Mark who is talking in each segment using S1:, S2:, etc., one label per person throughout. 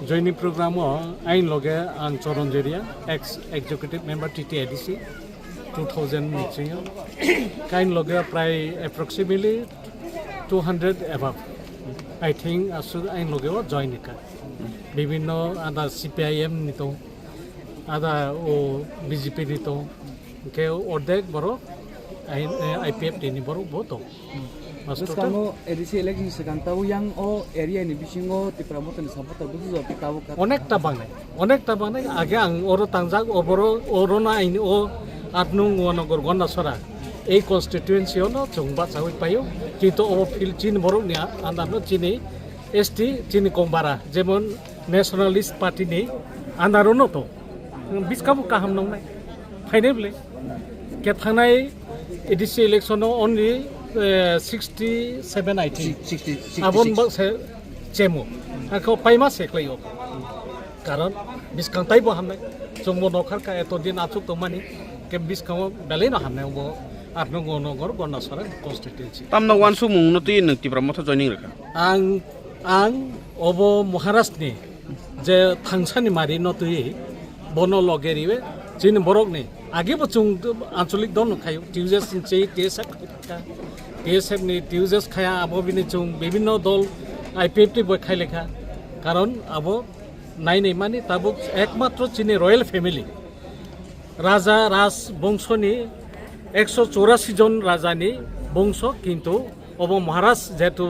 S1: Joining program ain loge ang Choronjeria ex executive member TTADC 2000 meeting kain loge approximately 200 above. I think asu ain loge join ka bibhinno ada CPIM nito ada o BJP nito ke ordek boro IPF ni boro boto
S2: Kamu edisi election sekarang tahu yang area ini bisingo di pramotan sahabat tahu tahu kan?
S1: Onek tabang nih agak orang tangjak orona ini atnung wanogor gona sora. Constituency ono jongbat sawit payo. Kita fil Chin borok ni anda no Chini ST Chini Kombara. Jemon Nationalist Party ni anda rono to. Bis kamu kaham nong nai. Finally, ketanai edisi election only 67 I think.
S2: 66.
S1: Abon bak se cemo. Ako paima se klayo. Karon biskang taibo hamne. Jongmo nokar ka eto din atuk to mani ke biskang bele no hamne bo arno gono gor gona sara constituency.
S3: Tamna wansu mung no tin ti promoter joining reka.
S1: Ang obo Maharashtra ni je thangsani mari no tui bono logeriwe jin borok ni age bo chung ancholik don khayo Tuesday sinche TSF ni Tuesday khaya abo bini chung bibhinno dol IPF boi khai lekha karon abo nai nei mani tabo ekmatro chini royal family raja ras bongso ni 184 John raja ni bongso kintu obo Maharashtra jetu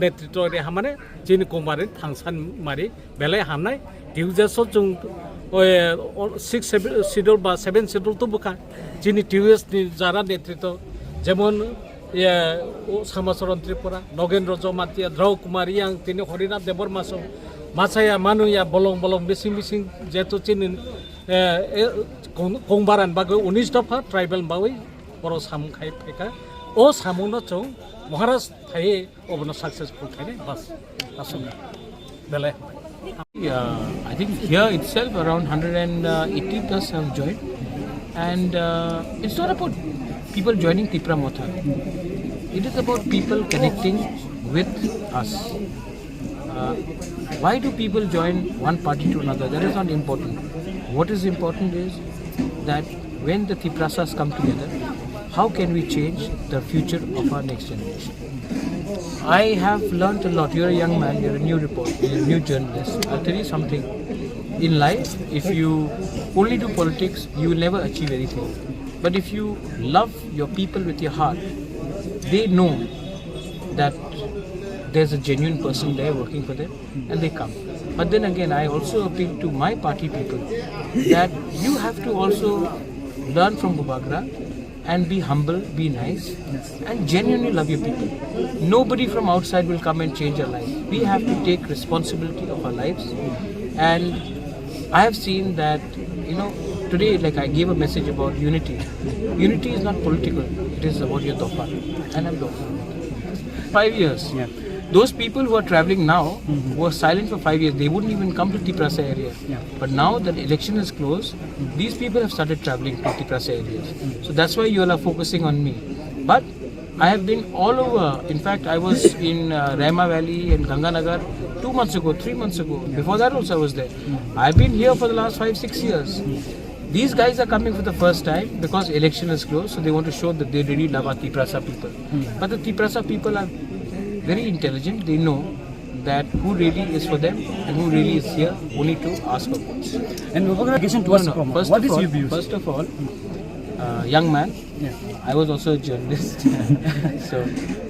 S1: netritwa re hamane chini kumbari thangsan mari belai hamnai Tuesday so chung 6 schedule বা 7 schedule তো বুকা যিনি টিউএস যারা নেতৃত্ব যেমন সামাচরণ ত্রিপুরা নগেন্দ্র জমাতিয়া দ্রৌ কুমারী আং তিনি হরিনাথ দেবর মাসো মাছায়া মানুয়া বলং বিসিং যেহেতু চিনি কংবারান বাগৈ 19 দফা ট্রাইবেল বাগৈ বড় সামু খাই ফেকা ও সামুনো চং মহারাষ্ট্র থাই অবনো সাকসেসফুল খাইনে বাস আসলে বেলে
S4: I think here itself around 180 plus have joined, and it's not about people joining Tipra Motha. It is about people connecting with us. Why do people join one party to another? That is not important. What is important is that when the Tiprasas come together, how can we change the future of our next generation? I have learned a lot. You're a young man, you're a new reporter, you're a new journalist. I'll tell you something. In life, if you only do politics, you will never achieve anything. But if you love your people with your heart, they know that there's a genuine person there working for them, and they come. But then again, I also appeal to my party people that you have to also learn from Bubagra and be humble, be nice, and genuinely love your people. Nobody from outside will come and change our life. We have to take responsibility of our lives. And I have seen that, today, like I gave a message about unity. Unity is not political. It is about your dofa. And I'm dofa. 5 years.
S2: Yeah.
S4: Those people who are traveling now were silent for 5 years. They wouldn't even come to Tiprasa area.
S2: Yeah.
S4: But now that election is closed, these people have started traveling to Tiprasa areas. So that's why you all are focusing on me. But I have been all over. In fact, I was in Rama Valley and Ganganagar 2 months ago, 3 months ago. Before that also I was there. I've been here for the last 5-6 years. These guys are coming for the first time because election is close, so they want to show that they really love our Tiprasa people. But the Tiprasa people are very intelligent. They know that who really is for them and who really is here only to ask for votes.
S2: And congratulations towards
S4: No, no.
S2: what is your views?
S4: First of all, young man, I was also a journalist. So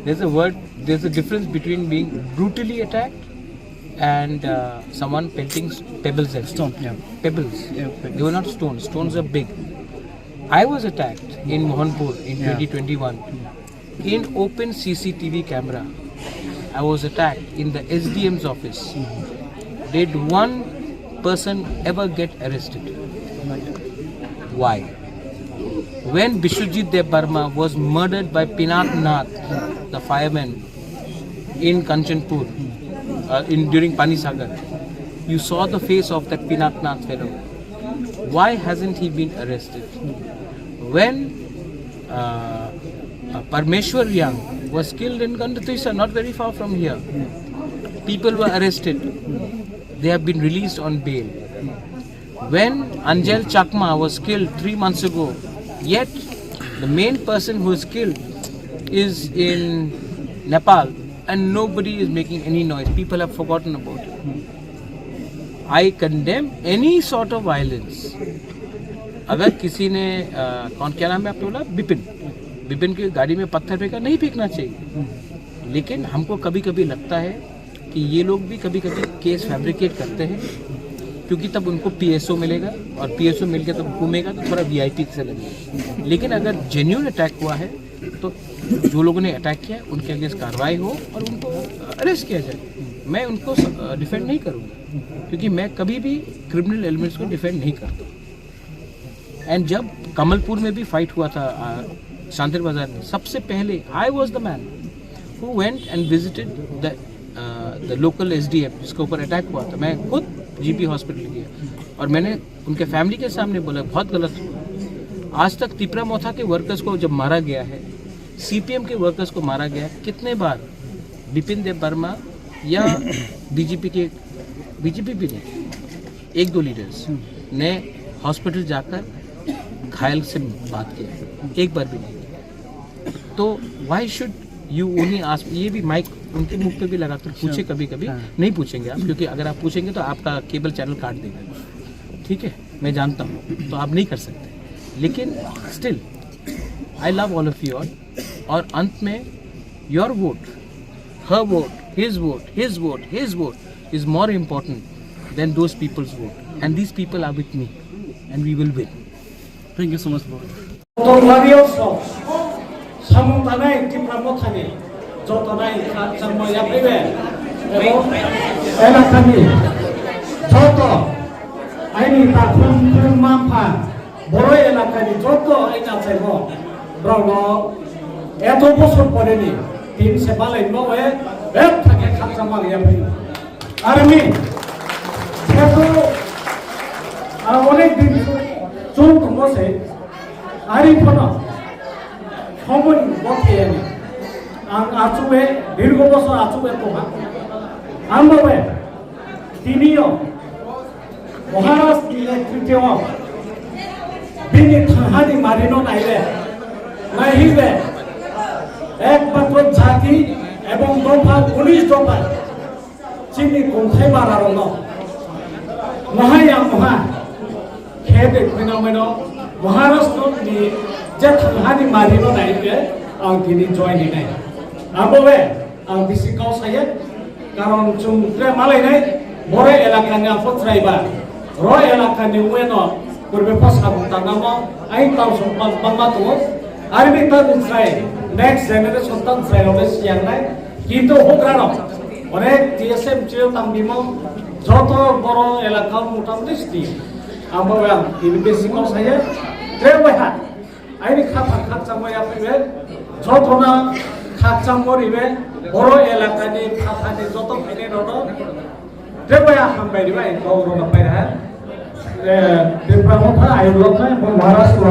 S4: there's a difference between being brutally attacked and someone pelting pebbles at
S2: Stone, yeah.
S4: Pebbles. They were not stones. Stones are big. I was attacked in Mohanpur in 2021 in open CCTV camera. I was attacked in the SDM's office. Did one person ever get arrested? Why? When Bishwajit Dev Burma was murdered by Pinak Nath, the fireman in Kanchanpur, during Panisagar, you saw the face of that Pinak Nath fellow. Why hasn't he been arrested? When Parmeshwar Young was killed in Gandatisa, not very far from here, people were arrested. They have been released on bail. When Anjal Chakma was killed 3 months ago, yet the main person who is killed is in Nepal and nobody is making any noise. People have forgotten about it. I condemn any sort of violence. अगर किसी ने कौन क्या नाम है आपने बोला बिपिन की गाड़ी में पत्थर फेंका, नहीं फेंकना चाहिए, लेकिन हमको कभी कभी लगता है कि ये लोग भी कभी कभी केस फैब्रिकेट करते हैं, क्योंकि तब उनको पीएसओ मिलेगा और पीएसओ मिल के तब घूमेगा तो थोड़ा वीआईपी से लगेगा। लेकिन अगर जेन्युइन अटैक हुआ है तो जो लोगों ने अटैक किया है उनके अगेंस्ट कार्रवाई हो और उनको अरेस्ट किया जाए। मैं उनको डिफेंड नहीं करूँगा, क्योंकि मैं कभी भी क्रिमिनल एलिमेंट्स को डिफेंड नहीं करता। एंड जब कमलपुर में भी फाइट हुआ था शांतिर बाजार में, सबसे पहले I was the man who went and visited the local SDM जिसके ऊपर अटैक हुआ था। मैं खुद जीपी हॉस्पिटल गया और मैंने उनके फैमिली के सामने बोला बहुत गलत हुआ। आज तक तिपरा मोथा के वर्कर्स को जब मारा गया है, सीपीएम के वर्कर्स को मारा गया है, कितने बार बिपिन देव वर्मा या बीजेपी भी नहीं, 1-2 लीडर्स ने हॉस्पिटल जाकर घायल से बात किया, एक बार भी नहीं। तो why should you only ask? ये भी माइक उनके मुख पे भी लगाकर पूछे, कभी कभी नहीं पूछेंगे आप, क्योंकि अगर आप पूछेंगे तो आपका केबल चैनल काट देगा, ठीक है, मैं जानता हूँ, तो आप नहीं कर सकते। लेकिन still I love all of you all, और अंत में your vote, her vote, his vote is more important than those people's vote, and these people are with me and we will win.
S2: Thank you so much, bro.
S1: 동아리에서 사문단의 디플로마타니 저도나이 장모 야페베 에라카니 저도 아이니 다 푸르만파 모로 에라카니 저도 아이나 세고 브라노 에토 보스 버레니 팀 세발레 노에 웹타게 각장마 야페 아르미 세도 어নেক দিন চোখ বসে আরিফনা সমন বকেয়ানি আচুবে দীর্ঘ বছর আচুবে তোহা আমবে তিনিও মহারাষ্ট্র নেতৃত্ব বিনি থাহানি মারিনো নাইবে একমাত্র জাতি এবং দফা 19 দফা চিনি কোথায় বাড়ানো মহায়া মহা खेदे फैनामेनो महाराष्ट्र नि जे थांहानि मारिनो नाइबे आं दिनै जयन दिनै आबोबे आं बिसिकाव साये कारण जों त्रे मालायनाय बरे एलाकानि आफोत्रायबा र एलाकानि वेनो पुरबे पासा बुतानामो आइ ताव सम्मान बांगा दङ आरो बे तानिफ्राय नेक्स्ट जेनेरेशन तानफ्राय ओबे सियांनाय किन्तु होग्रानो अनेक टीएसएम जिओ तांबिमो जत बर एलाका मुटामुटि स्टि आंबो आं बेसिकाव सायो ट्रेवहा आइनि खाफा खाचांबाया फैबे जतना खाचांबरिबे बर एलाकानि खाफानि जत फैनाय दङ ट्रेवहा हामबायदिबा गावरनो फैरा दिफ्रामथा आइलथाय महाराष्ट्र